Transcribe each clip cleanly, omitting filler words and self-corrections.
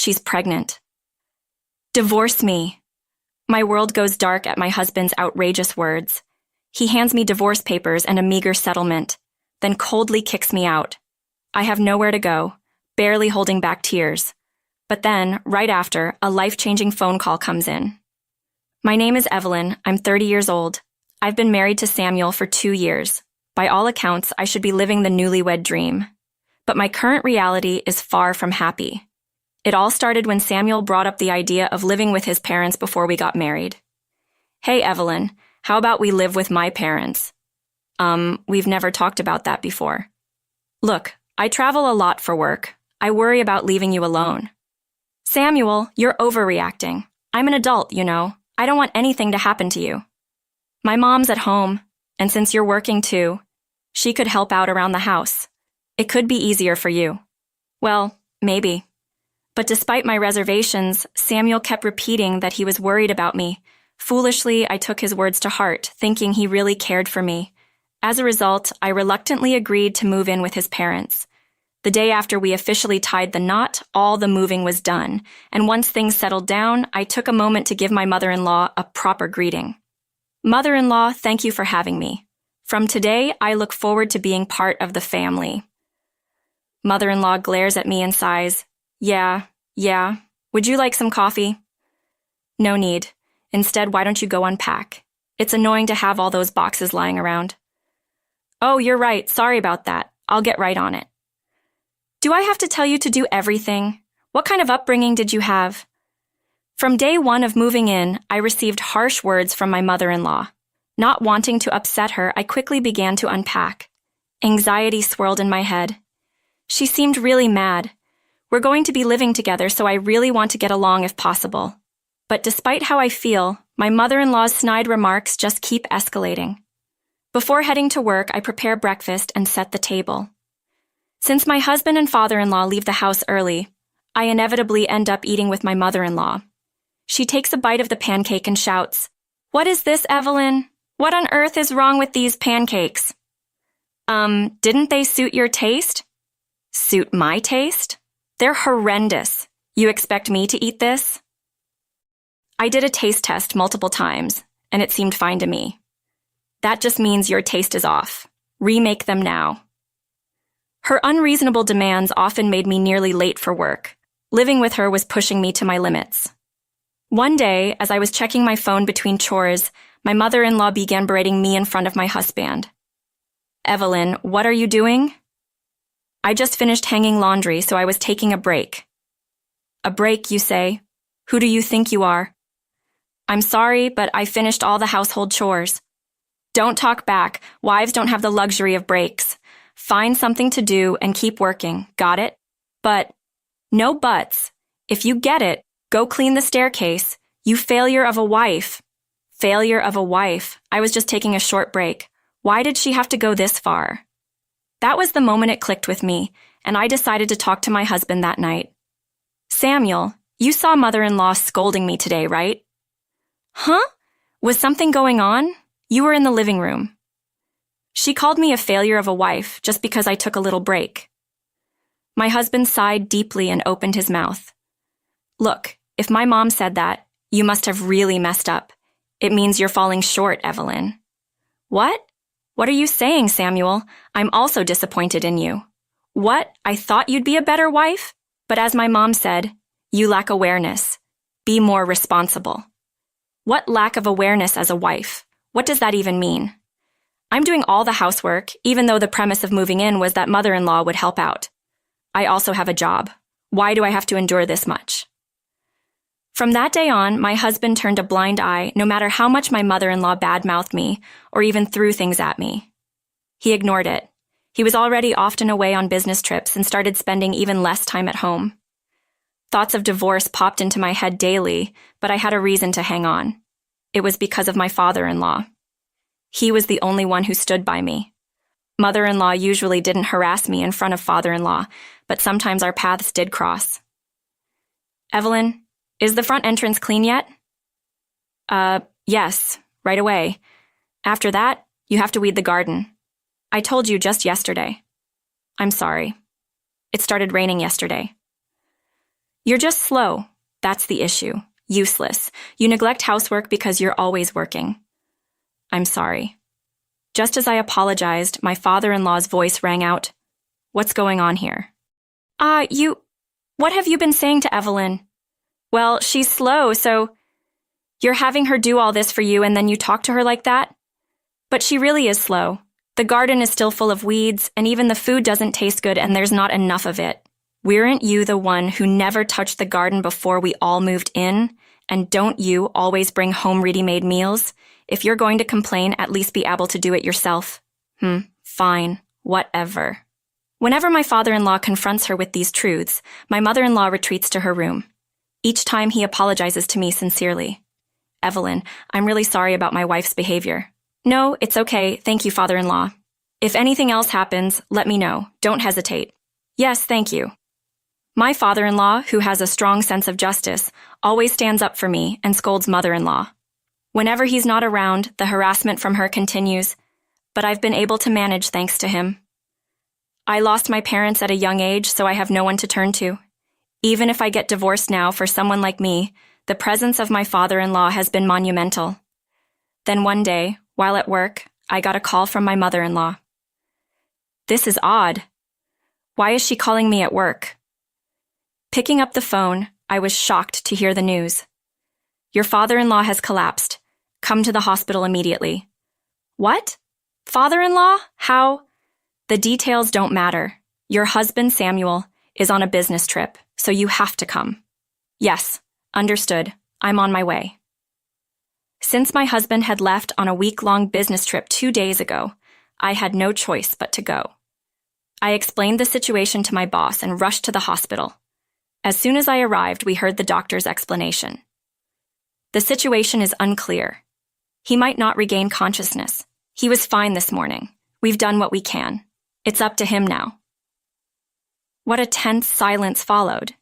She's pregnant. Divorce me. My world goes dark at my husband's outrageous words. He hands me divorce papers and a meager settlement, then coldly kicks me out. I have nowhere to go, barely holding back tears. But then, right after, a life-changing phone call comes in. My name is Evelyn. I'm 30 years old. I've been married to Samuel for 2 years. By all accounts, I should be living the newlywed dream. But my current reality is far from happy. It all started when Samuel brought up the idea of living with his parents before we got married. Hey, Evelyn, how about we live with my parents? We've never talked about that before. Look, I travel a lot for work. I worry about leaving you alone. Samuel, you're overreacting. I'm an adult, you know. I don't want anything to happen to you. My mom's at home, and since you're working too, she could help out around the house. It could be easier for you. Well, maybe. But despite my reservations, Samuel kept repeating that he was worried about me. Foolishly, I took his words to heart, thinking he really cared for me. As a result, I reluctantly agreed to move in with his parents. The day after we officially tied the knot, all the moving was done, and once things settled down, I took a moment to give my mother-in-law a proper greeting. Mother-in-law, thank you for having me. From today, I look forward to being part of the family. Mother-in-law glares at me and sighs, Yeah. Would you like some coffee? No need. Instead, why don't you go unpack? It's annoying to have all those boxes lying around. Oh, you're right. Sorry about that. I'll get right on it. Do I have to tell you to do everything? What kind of upbringing did you have? From day one of moving in, I received harsh words from my mother-in-law. Not wanting to upset her, I quickly began to unpack. Anxiety swirled in my head. She seemed really mad. We're going to be living together, so I really want to get along if possible. But despite how I feel, my mother-in-law's snide remarks just keep escalating. Before heading to work, I prepare breakfast and set the table. Since my husband and father-in-law leave the house early, I inevitably end up eating with my mother-in-law. She takes a bite of the pancake and shouts, "What is this, Evelyn? What on earth is wrong with these pancakes?" Didn't they suit your taste? Suit my taste? They're horrendous. You expect me to eat this? I did a taste test multiple times, and it seemed fine to me. That just means your taste is off. Remake them now. Her unreasonable demands often made me nearly late for work. Living with her was pushing me to my limits. One day, as I was checking my phone between chores, my mother-in-law began berating me in front of my husband. Evelyn, what are you doing? I just finished hanging laundry, so I was taking a break. A break, you say? Who do you think you are? I'm sorry, but I finished all the household chores. Don't talk back. Wives don't have the luxury of breaks. Find something to do and keep working. Got it? But, no buts. If you get it, go clean the staircase. You failure of a wife. Failure of a wife. I was just taking a short break. Why did she have to go this far? That was the moment it clicked with me, and I decided to talk to my husband that night. Samuel, you saw mother-in-law scolding me today, right? Huh? Was something going on? You were in the living room. She called me a failure of a wife just because I took a little break. My husband sighed deeply and opened his mouth. Look, if my mom said that, you must have really messed up. It means you're falling short, Evelyn. What? What are you saying, Samuel? I'm also disappointed in you. What? I thought you'd be a better wife? But as my mom said, you lack awareness. Be more responsible. What lack of awareness as a wife? What does that even mean? I'm doing all the housework, even though the premise of moving in was that mother-in-law would help out. I also have a job. Why do I have to endure this much? From that day on, my husband turned a blind eye no matter how much my mother-in-law badmouthed me or even threw things at me. He ignored it. He was already often away on business trips and started spending even less time at home. Thoughts of divorce popped into my head daily, but I had a reason to hang on. It was because of my father-in-law. He was the only one who stood by me. Mother-in-law usually didn't harass me in front of father-in-law, but sometimes our paths did cross. Evelyn, is the front entrance clean yet? Yes, right away. After that, you have to weed the garden. I told you just yesterday. I'm sorry. It started raining yesterday. You're just slow. That's the issue. Useless. You neglect housework because you're always working. I'm sorry. Just as I apologized, my father-in-law's voice rang out. What's going on here? What have you been saying to Evelyn? Well, she's slow, so you're having her do all this for you and then you talk to her like that? But she really is slow. The garden is still full of weeds, and even the food doesn't taste good and there's not enough of it. Weren't you the one who never touched the garden before we all moved in? And don't you always bring home ready-made meals? If you're going to complain, at least be able to do it yourself. Fine. Whatever. Whenever my father-in-law confronts her with these truths, my mother-in-law retreats to her room. Each time he apologizes to me sincerely. Evelyn, I'm really sorry about my wife's behavior. No, it's okay. Thank you, father-in-law. If anything else happens, let me know. Don't hesitate. Yes, thank you. My father-in-law, who has a strong sense of justice, always stands up for me and scolds mother-in-law. Whenever he's not around, the harassment from her continues, but I've been able to manage thanks to him. I lost my parents at a young age, so I have no one to turn to. Even if I get divorced now for someone like me, the presence of my father-in-law has been monumental. Then one day, while at work, I got a call from my mother-in-law. This is odd. Why is she calling me at work? Picking up the phone, I was shocked to hear the news. Your father-in-law has collapsed. Come to the hospital immediately. What? Father-in-law? How? The details don't matter. Your husband, Samuel, is on a business trip, so you have to come. Yes, understood. I'm on my way. Since my husband had left on a week-long business trip 2 days ago, I had no choice but to go. I explained the situation to my boss and rushed to the hospital. As soon as I arrived, we heard the doctor's explanation. The situation is unclear. He might not regain consciousness. He was fine this morning. We've done what we can. It's up to him now. What a tense silence followed.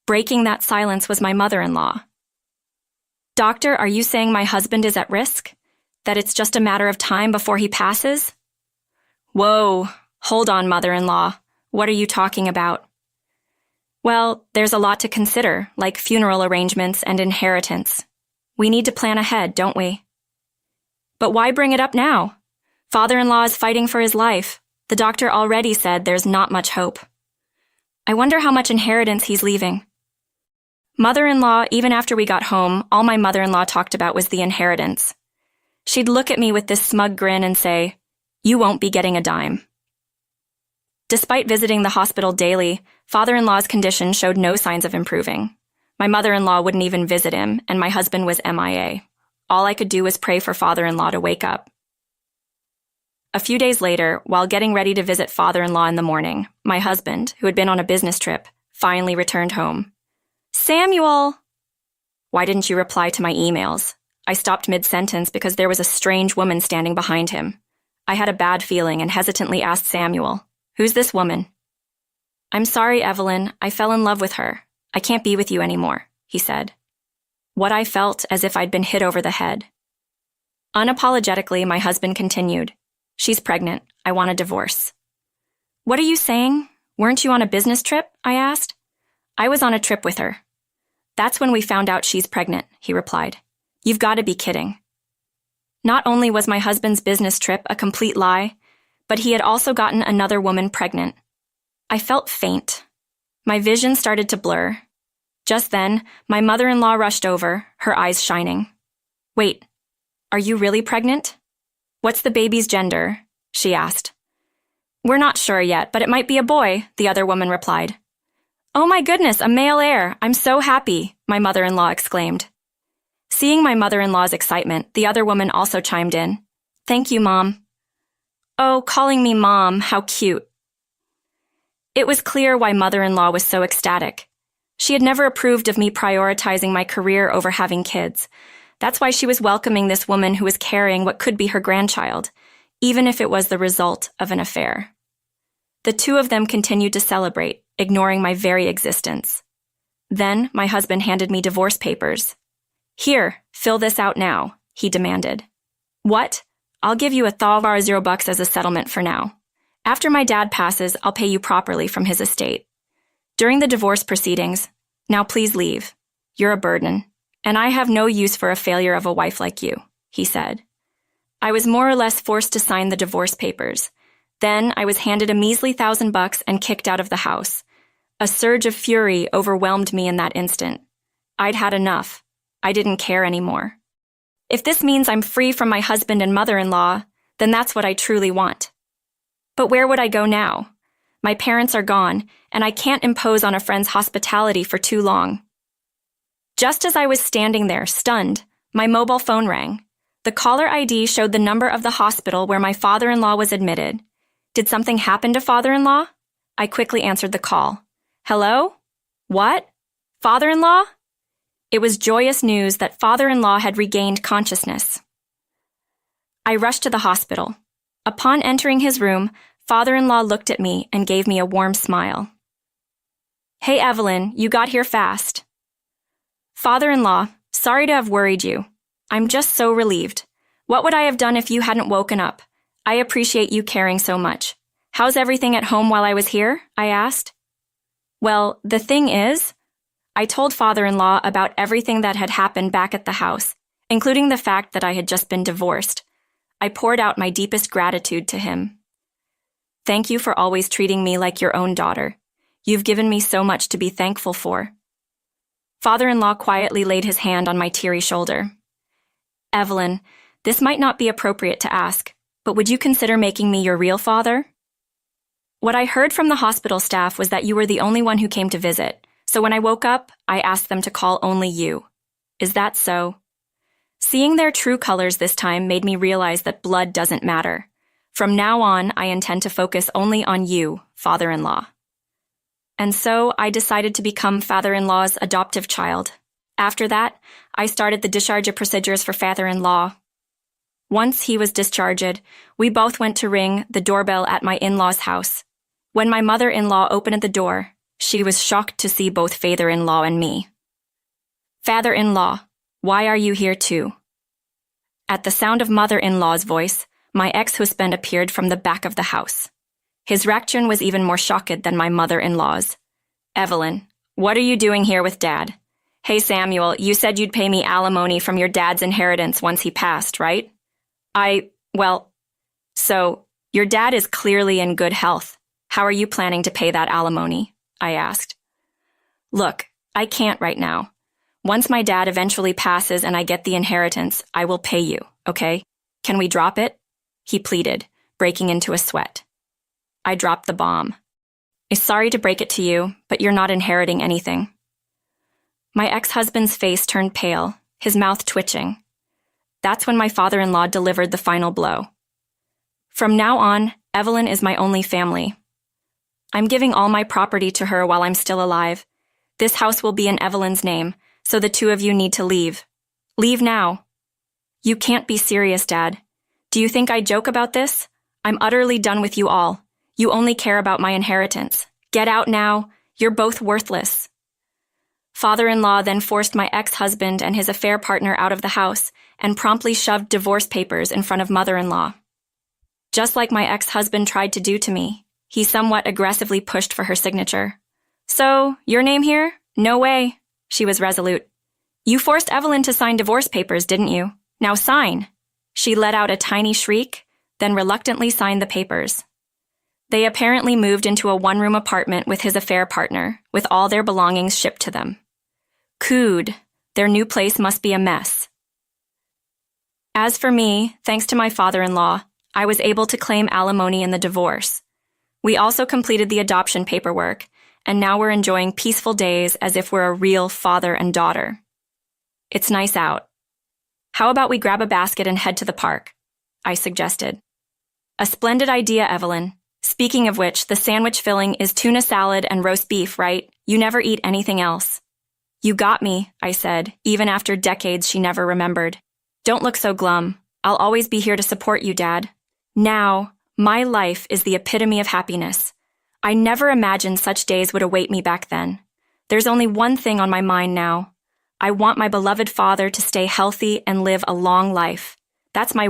Breaking that silence was my mother-in-law. Doctor, are you saying my husband is at risk? That it's just a matter of time before he passes? Whoa, hold on, mother-in-law. What are you talking about? Well, there's a lot to consider, like funeral arrangements and inheritance. We need to plan ahead, don't we? But why bring it up now? Father-in-law is fighting for his life. The doctor already said there's not much hope. I wonder how much inheritance he's leaving. Mother-in-law, even after we got home, all my mother-in-law talked about was the inheritance. She'd look at me with this smug grin and say, "You won't be getting a dime." Despite visiting the hospital daily, father-in-law's condition showed no signs of improving. My mother-in-law wouldn't even visit him, and my husband was MIA. All I could do was pray for father-in-law to wake up. A few days later, while getting ready to visit father-in-law in the morning, my husband, who had been on a business trip, finally returned home. Samuel! Why didn't you reply to my emails? I stopped mid-sentence because there was a strange woman standing behind him. I had a bad feeling and hesitantly asked Samuel, "Who's this woman?" "I'm sorry, Evelyn. I fell in love with her. I can't be with you anymore," he said. What I felt as if I'd been hit over the head. Unapologetically, my husband continued, "She's pregnant. I want a divorce." "What are you saying? Weren't you on a business trip?" I asked. "I was on a trip with her. That's when we found out she's pregnant," he replied. "You've got to be kidding." Not only was my husband's business trip a complete lie, but he had also gotten another woman pregnant. I felt faint. My vision started to blur. Just then, my mother-in-law rushed over, her eyes shining. "Wait, are you really pregnant? What's the baby's gender?" she asked. "We're not sure yet, but it might be a boy," the other woman replied. "Oh my goodness, a male heir! I'm so happy," my mother-in-law exclaimed. Seeing my mother-in-law's excitement, the other woman also chimed in. "Thank you, Mom." Oh, calling me Mom, how cute. It was clear why mother-in-law was so ecstatic. She had never approved of me prioritizing my career over having kids. That's why she was welcoming this woman who was carrying what could be her grandchild, even if it was the result of an affair. The two of them continued to celebrate, ignoring my very existence. Then my husband handed me divorce papers. "Here, fill this out now," he demanded. "What? I'll give you $1,000 as a settlement for now. After my dad passes, I'll pay you properly from his estate." During the divorce proceedings, Now please leave. You're a burden, and I have no use for a failure of a wife like you, he said. I was more or less forced to sign the divorce papers. Then I was handed a measly $1,000 and kicked out of the house. A surge of fury overwhelmed me in that instant. I'd had enough. I didn't care anymore. If this means I'm free from my husband and mother-in-law, then that's what I truly want. But where would I go now? My parents are gone, and I can't impose on a friend's hospitality for too long. Just as I was standing there, stunned, my mobile phone rang. The caller ID showed the number of the hospital where my father-in-law was admitted. Did something happen to father-in-law? I quickly answered the call. Hello? What? Father-in-law? It was joyous news that father-in-law had regained consciousness. I rushed to the hospital. Upon entering his room, father-in-law looked at me and gave me a warm smile. Hey, Evelyn, you got here fast. Father-in-law, sorry to have worried you. I'm just so relieved. What would I have done if you hadn't woken up? I appreciate you caring so much. How's everything at home while I was here? I asked. Well, the thing is, I told father-in-law about everything that had happened back at the house, including the fact that I had just been divorced. I poured out my deepest gratitude to him. Thank you for always treating me like your own daughter. You've given me so much to be thankful for. Father-in-law quietly laid his hand on my teary shoulder. Evelyn, this might not be appropriate to ask, but would you consider making me your real father? What I heard from the hospital staff was that you were the only one who came to visit, so when I woke up, I asked them to call only you. Is that so? Seeing their true colors this time made me realize that blood doesn't matter. From now on, I intend to focus only on you, father-in-law. And so I decided to become father-in-law's adoptive child. After that, I started the discharge procedures for father-in-law. Once he was discharged, we both went to ring the doorbell at my in-law's house. When my mother-in-law opened the door, she was shocked to see both father-in-law and me. Father-in-law, why are you here too? At the sound of mother-in-law's voice, my ex-husband appeared from the back of the house. His reaction was even more shocked than my mother-in-law's. Evelyn, what are you doing here with Dad? Hey Samuel, you said you'd pay me alimony from your dad's inheritance once he passed, right? So, your dad is clearly in good health. How are you planning to pay that alimony? I asked. Look, I can't right now. Once my dad eventually passes and I get the inheritance, I will pay you, okay? Can we drop it? He pleaded, breaking into a sweat. I dropped the bomb. I'm sorry to break it to you, but you're not inheriting anything. My ex-husband's face turned pale, his mouth twitching. That's when my father-in-law delivered the final blow. From now on, Evelyn is my only family. I'm giving all my property to her while I'm still alive. This house will be in Evelyn's name, so the two of you need to leave. Leave now. You can't be serious, Dad. Do you think I joke about this? I'm utterly done with you all. You only care about my inheritance. Get out now. You're both worthless. Father-in-law then forced my ex-husband and his affair partner out of the house and promptly shoved divorce papers in front of mother-in-law. Just like my ex-husband tried to do to me, he somewhat aggressively pushed for her signature. So, your name here? No way. She was resolute. You forced Evelyn to sign divorce papers, didn't you? Now sign. She let out a tiny shriek, then reluctantly signed the papers. They apparently moved into a one-room apartment with his affair partner, with all their belongings shipped to them. Cood, their new place must be a mess. As for me, thanks to my father-in-law, I was able to claim alimony in the divorce. We also completed the adoption paperwork, and now we're enjoying peaceful days as if we're a real father and daughter. It's nice out. How about we grab a basket and head to the park? I suggested. A splendid idea, Evelyn. Speaking of which, the sandwich filling is tuna salad and roast beef, right? You never eat anything else. You got me, I said, even after decades she never remembered. Don't look so glum. I'll always be here to support you, Dad. Now, my life is the epitome of happiness. I never imagined such days would await me back then. There's only one thing on my mind now. I want my beloved father to stay healthy and live a long life. That's my